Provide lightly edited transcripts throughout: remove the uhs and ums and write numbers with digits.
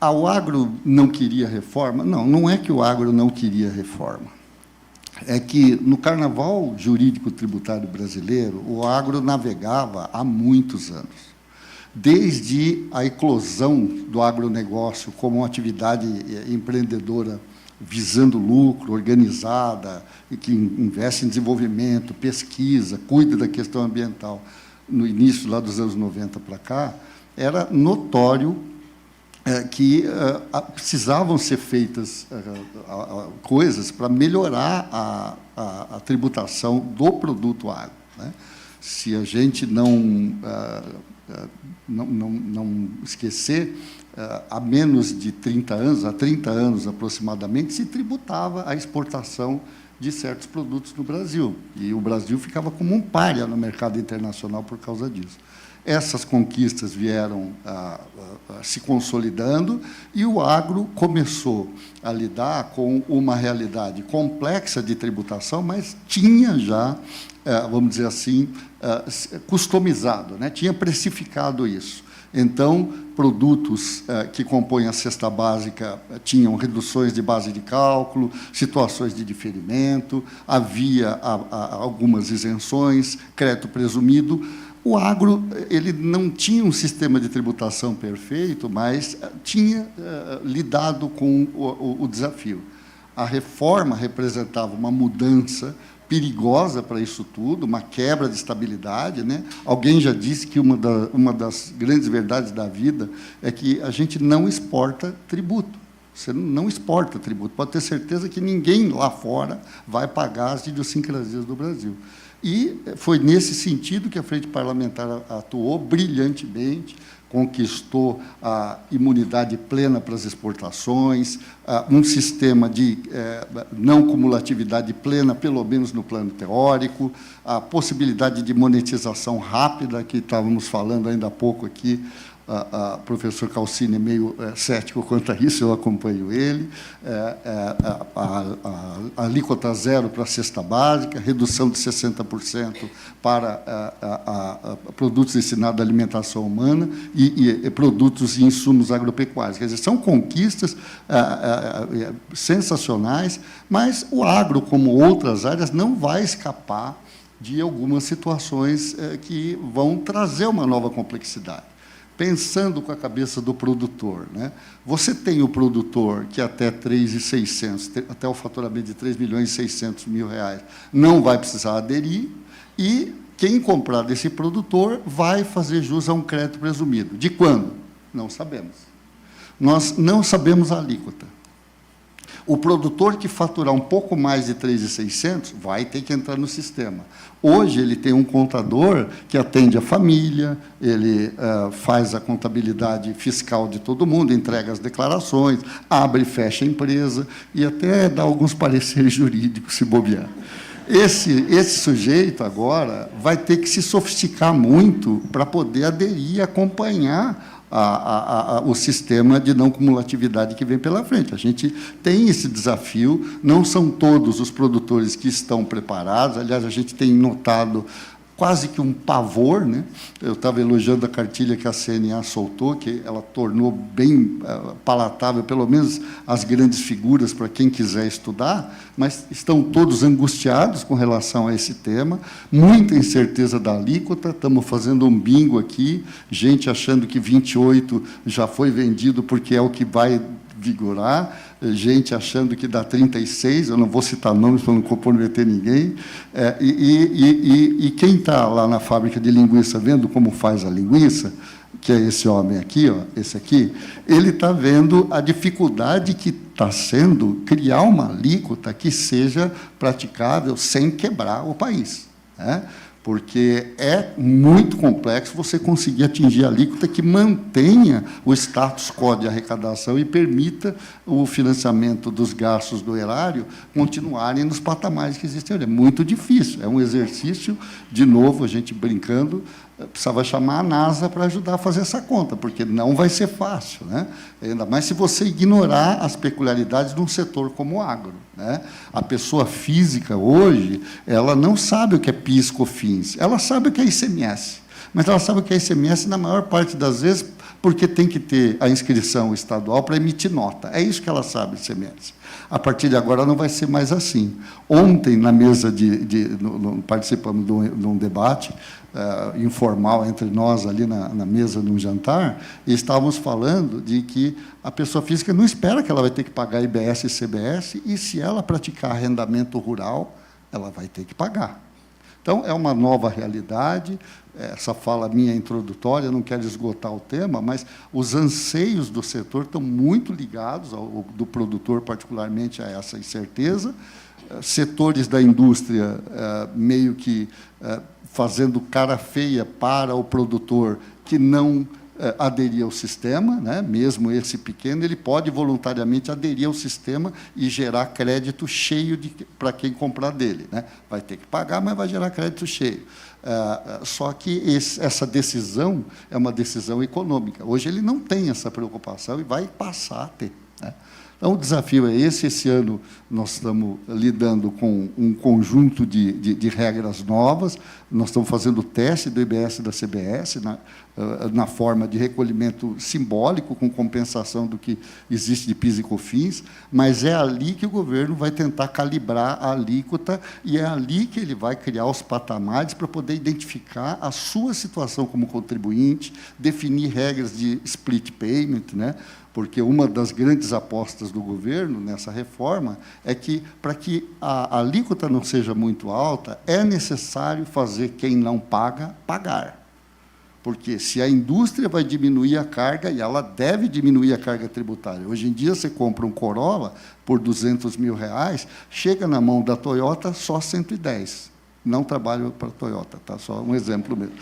O agro não queria reforma? Não, não é que o agro não queria reforma. É que, no carnaval jurídico tributário brasileiro, o agro navegava há muitos anos. Desde a eclosão do agronegócio como uma atividade empreendedora visando lucro, organizada, e que investe em desenvolvimento, pesquisa, cuida da questão ambiental, no início lá dos anos 90 para cá, era notório que precisavam ser feitas coisas para melhorar a tributação do produto agro, né? Se a gente não esquecer, há menos de 30 anos, há 30 anos aproximadamente, se tributava a exportação de certos produtos no Brasil. E o Brasil ficava como um pária no mercado internacional por causa disso. Essas conquistas vieram se consolidando e o agro começou a lidar com uma realidade complexa de tributação, mas tinha já, vamos dizer assim, customizado, né? Tinha precificado isso. Então, produtos que compõem a cesta básica tinham reduções de base de cálculo, situações de diferimento, havia algumas isenções, crédito presumido. O agro ele não tinha um sistema de tributação perfeito, mas tinha lidado com o desafio. A reforma representava uma mudança perigosa para isso tudo, uma quebra de estabilidade, né? Alguém já disse que uma das grandes verdades da vida é que a gente não exporta tributo. Você não exporta tributo. Pode ter certeza que ninguém lá fora vai pagar as idiosincrasias do Brasil. E foi nesse sentido que a Frente Parlamentar atuou brilhantemente, conquistou a imunidade plena para as exportações, um sistema de não cumulatividade plena, pelo menos no plano teórico, a possibilidade de monetização rápida, que estávamos falando ainda há pouco aqui. O professor Calcini é meio cético quanto a isso, eu acompanho ele, a alíquota zero para a cesta básica, redução de 60% para produtos destinados à alimentação humana e produtos e insumos agropecuários. Quer dizer, são conquistas sensacionais, mas o agro, como outras áreas, não vai escapar de algumas situações que vão trazer uma nova complexidade. Pensando com a cabeça do produtor, né? Você tem o produtor que até 3.600, até o faturamento de 3.600.000 reais, não vai precisar aderir, e quem comprar desse produtor vai fazer jus a um crédito presumido. De quando? Não sabemos. Nós não sabemos a alíquota. O produtor que faturar um pouco mais de 3.600 vai ter que entrar no sistema. Hoje, ele tem um contador que atende a família, ele faz a contabilidade fiscal de todo mundo, entrega as declarações, abre e fecha a empresa e até dá alguns pareceres jurídicos, se bobear. Esse sujeito, agora, vai ter que se sofisticar muito para poder aderir e acompanhar o sistema de não cumulatividade que vem pela frente. A gente tem esse desafio, não são todos os produtores que estão preparados, aliás, a gente tem notado quase que um pavor, né? Eu estava elogiando a cartilha que a CNA soltou, que ela tornou bem palatável, pelo menos as grandes figuras, para quem quiser estudar, mas estão todos angustiados com relação a esse tema, muita incerteza da alíquota, estamos fazendo um bingo aqui, gente achando que 28 já foi vendido porque é o que vai vigorar, gente achando que dá 36, eu não vou citar nomes para não comprometer ninguém, e quem está lá na fábrica de linguiça vendo como faz a linguiça, que é esse homem aqui, ó, esse aqui, ele está vendo a dificuldade que está sendo criar uma alíquota que seja praticável sem quebrar o país, né? Porque é muito complexo você conseguir atingir a alíquota que mantenha o status quo de arrecadação e permita o financiamento dos gastos do erário continuarem nos patamares que existem. É muito difícil, é um exercício, de novo, a gente brincando, precisava chamar a NASA para ajudar a fazer essa conta, porque não vai ser fácil, né? Ainda mais se você ignorar as peculiaridades de um setor como o agro, né? A pessoa física, hoje, ela não sabe o que é PIS, COFINS, ela sabe o que é ICMS, mas ela sabe o que é ICMS, na maior parte das vezes, porque tem que ter a inscrição estadual para emitir nota. É isso que ela sabe de ICMS. A partir de agora não vai ser mais assim. Ontem, na mesa participamos de um debate informal entre nós, ali na mesa, num jantar, e estávamos falando de que a pessoa física não espera que ela vai ter que pagar IBS e CBS, e se ela praticar arrendamento rural, ela vai ter que pagar. Então, é uma nova realidade. Essa fala minha introdutória, não quero esgotar o tema, mas os anseios do setor estão muito ligados, do produtor particularmente, a essa incerteza. Setores da indústria meio que fazendo cara feia para o produtor que não aderir ao sistema, né? Mesmo esse pequeno, ele pode voluntariamente aderir ao sistema e gerar crédito cheio para quem comprar dele, né? Vai ter que pagar, mas vai gerar crédito cheio. Só que essa decisão é uma decisão econômica. Hoje ele não tem essa preocupação e vai passar a ter, né? Então, o desafio é esse. Esse ano nós estamos lidando com um conjunto de regras novas. Nós estamos fazendo o teste do IBS e da CBS na forma de recolhimento simbólico, com compensação do que existe de PIS e COFINS, mas é ali que o governo vai tentar calibrar a alíquota e é ali que ele vai criar os patamares para poder identificar a sua situação como contribuinte, definir regras de split payment, né? Porque uma das grandes apostas do governo nessa reforma é que, para que a alíquota não seja muito alta, é necessário fazer quem não paga, pagar. Porque se a indústria vai diminuir a carga, e ela deve diminuir a carga tributária. Hoje em dia, você compra um Corolla por R$200 mil, chega na mão da Toyota só 110. Não trabalho para a Toyota, tá? Só um exemplo mesmo.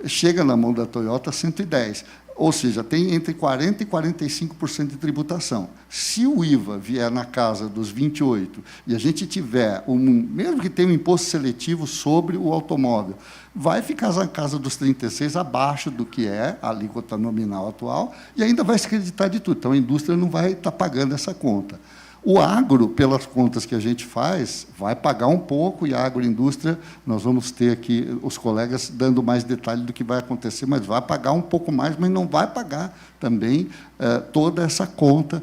Chega na mão da Toyota 110. Ou seja, tem entre 40% e 45% de tributação. Se o IVA vier na casa dos 28% e a gente tiver, mesmo que tenha um imposto seletivo sobre o automóvel, vai ficar na casa dos 36%, abaixo do que é a alíquota nominal atual, e ainda vai se acreditar de tudo. Então, a indústria não vai estar pagando essa conta. O agro, pelas contas que a gente faz, vai pagar um pouco, e a agroindústria, nós vamos ter aqui os colegas dando mais detalhe do que vai acontecer, mas vai pagar um pouco mais, mas não vai pagar também toda essa conta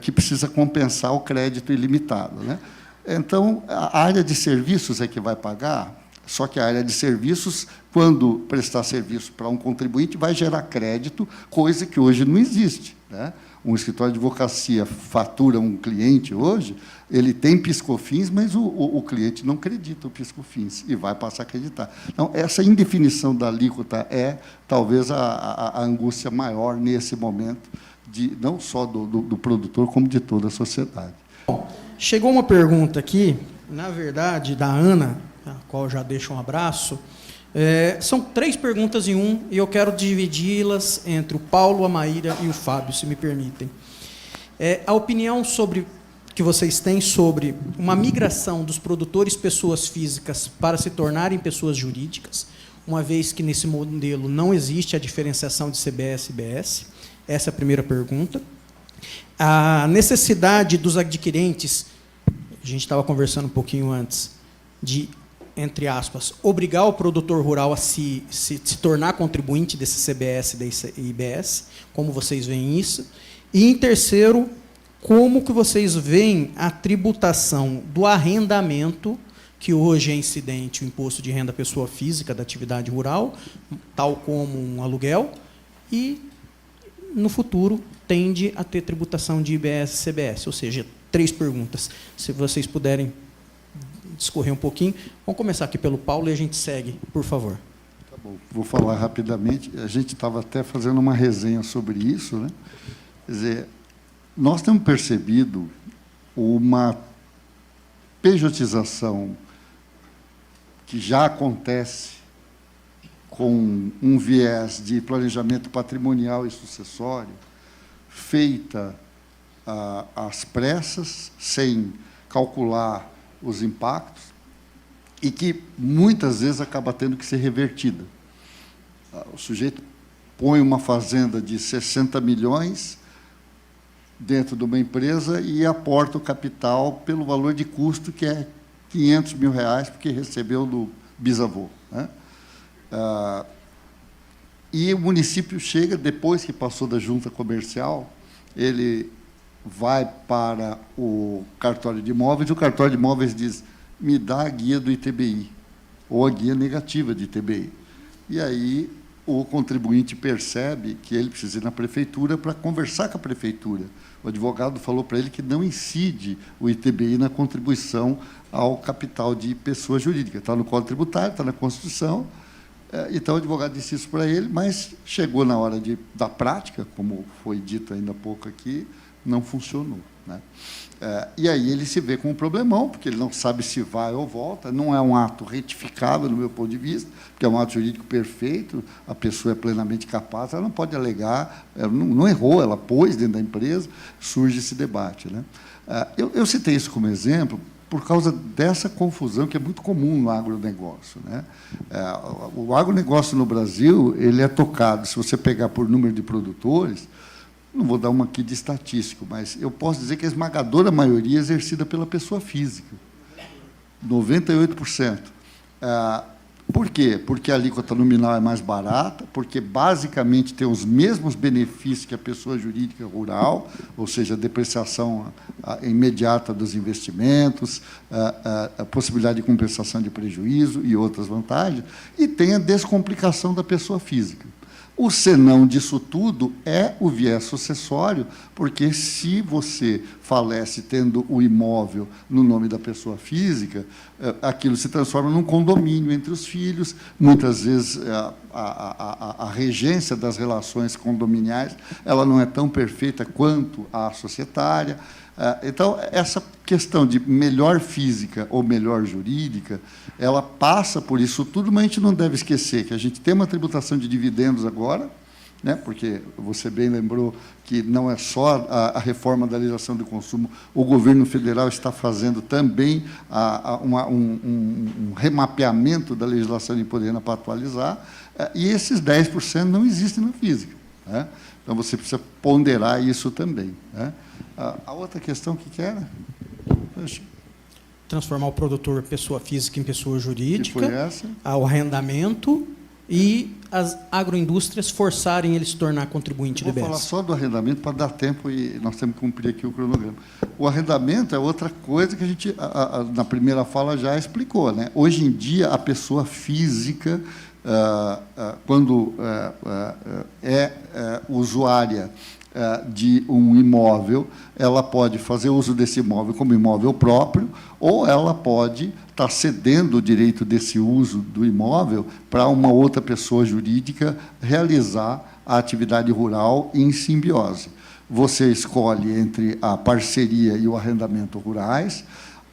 que precisa compensar o crédito ilimitado, né? Então, a área de serviços é que vai pagar, só que a área de serviços, quando prestar serviço para um contribuinte, vai gerar crédito, coisa que hoje não existe, né? Um escritório de advocacia fatura um cliente hoje, ele tem PIS/COFINS, mas o cliente não acredita o PIS/COFINS e vai passar a acreditar. Então, essa indefinição da alíquota é, talvez, a angústia maior nesse momento, não só do produtor, como de toda a sociedade. Bom, chegou uma pergunta aqui, na verdade, da Ana, a qual eu já deixo um abraço. São 3 perguntas em um, e eu quero dividi-las entre o Paulo, a Maíra e o Fábio, se me permitem. A opinião que vocês têm sobre uma migração dos produtores pessoas físicas para se tornarem pessoas jurídicas, uma vez que nesse modelo não existe a diferenciação de CBS e IBS. Essa é a primeira pergunta. A necessidade dos adquirentes, a gente estava conversando um pouquinho antes, de, entre aspas, obrigar o produtor rural a se tornar contribuinte desse CBS e IBS, como vocês veem isso. E, em terceiro, como que vocês veem a tributação do arrendamento, que hoje é incidente o imposto de renda pessoa física da atividade rural, tal como um aluguel, e, no futuro, tende a ter tributação de IBS e CBS. Ou seja, 3 perguntas. Se vocês puderem discorrer um pouquinho. Vamos começar aqui pelo Paulo e a gente segue, por favor. Tá bom. Vou falar rapidamente. A gente estava até fazendo uma resenha sobre isso, né? Quer dizer, nós temos percebido uma pejotização que já acontece com um viés de planejamento patrimonial e sucessório, feita às pressas, sem calcular os impactos, e que muitas vezes acaba tendo que ser revertida. O sujeito põe uma fazenda de 60 milhões dentro de uma empresa e aporta o capital pelo valor de custo, que é 500 mil reais, porque recebeu do bisavô, né? E o município chega, depois que passou da junta comercial, ele vai para o cartório de imóveis, e o cartório de imóveis diz, me dá a guia do ITBI, ou a guia negativa de ITBI. E aí o contribuinte percebe que ele precisa ir na prefeitura para conversar com a prefeitura. O advogado falou para ele que não incide o ITBI na contribuição ao capital de pessoa jurídica. Está no Código Tributário, está na Constituição. Então, o advogado disse isso para ele, mas chegou na hora da prática, como foi dito ainda há pouco aqui, não funcionou, né? E aí ele se vê com um problemão, porque ele não sabe se vai ou volta, não é um ato retificável, do meu ponto de vista, porque é um ato jurídico perfeito, a pessoa é plenamente capaz, ela não pode alegar, ela não errou, ela pôs dentro da empresa, surge esse debate, né? Eu citei isso como exemplo por causa dessa confusão que é muito comum no agronegócio, né? O agronegócio no Brasil, ele é tocado, se você pegar por número de produtores, não vou dar uma aqui de estatístico, mas eu posso dizer que a esmagadora maioria é exercida pela pessoa física, 98%. Por quê? Porque a alíquota nominal é mais barata, porque, basicamente, tem os mesmos benefícios que a pessoa jurídica rural, ou seja, a depreciação imediata dos investimentos, a possibilidade de compensação de prejuízo e outras vantagens, e tem a descomplicação da pessoa física. O senão disso tudo é o viés sucessório, porque se você falece tendo o imóvel no nome da pessoa física, aquilo se transforma num condomínio entre os filhos, muitas vezes a regência das relações condominiais ela não é tão perfeita quanto a societária. Então, essa questão de melhor física ou melhor jurídica, ela passa por isso tudo, mas a gente não deve esquecer que a gente tem uma tributação de dividendos agora, né, porque você bem lembrou que não é só a reforma da legislação do consumo, o governo federal está fazendo também um remapeamento da legislação de imposto de renda para atualizar, e esses 10% não existem na física, né? Então, você precisa ponderar isso também, né? A outra questão que era? Transformar o produtor pessoa física em pessoa jurídica, que foi essa? O arrendamento e as agroindústrias forçarem ele se tornar contribuinte de BES. Vou falar só do arrendamento para dar tempo e nós temos que cumprir aqui o cronograma. O arrendamento é outra coisa que a gente, na primeira fala, já explicou, né? Hoje em dia, a pessoa física, quando é usuária de um imóvel, ela pode fazer uso desse imóvel como imóvel próprio, ou ela pode estar cedendo o direito desse uso do imóvel para uma outra pessoa jurídica realizar a atividade rural em simbiose. Você escolhe entre a parceria e o arrendamento rurais.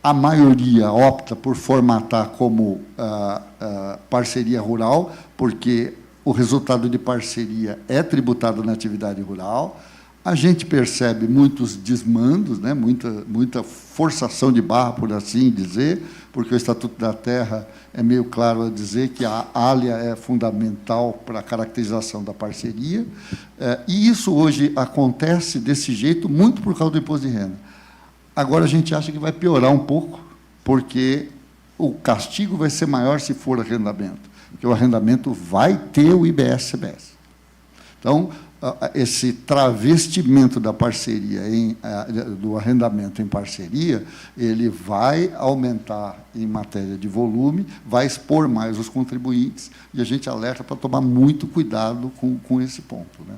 A maioria opta por formatar como parceria rural, porque o resultado de parceria é tributado na atividade rural. A gente percebe muitos desmandos, né, muita forçação de barra, por assim dizer, porque o Estatuto da Terra é meio claro a dizer que a área é fundamental para a caracterização da parceria, e isso hoje acontece desse jeito muito por causa do imposto de renda. Agora, a gente acha que vai piorar um pouco, porque o castigo vai ser maior se for arrendamento, porque o arrendamento vai ter o IBS-CBS. Então, esse travestimento da parceria, do arrendamento em parceria, ele vai aumentar em matéria de volume, vai expor mais os contribuintes, e a gente alerta para tomar muito cuidado com esse ponto, né?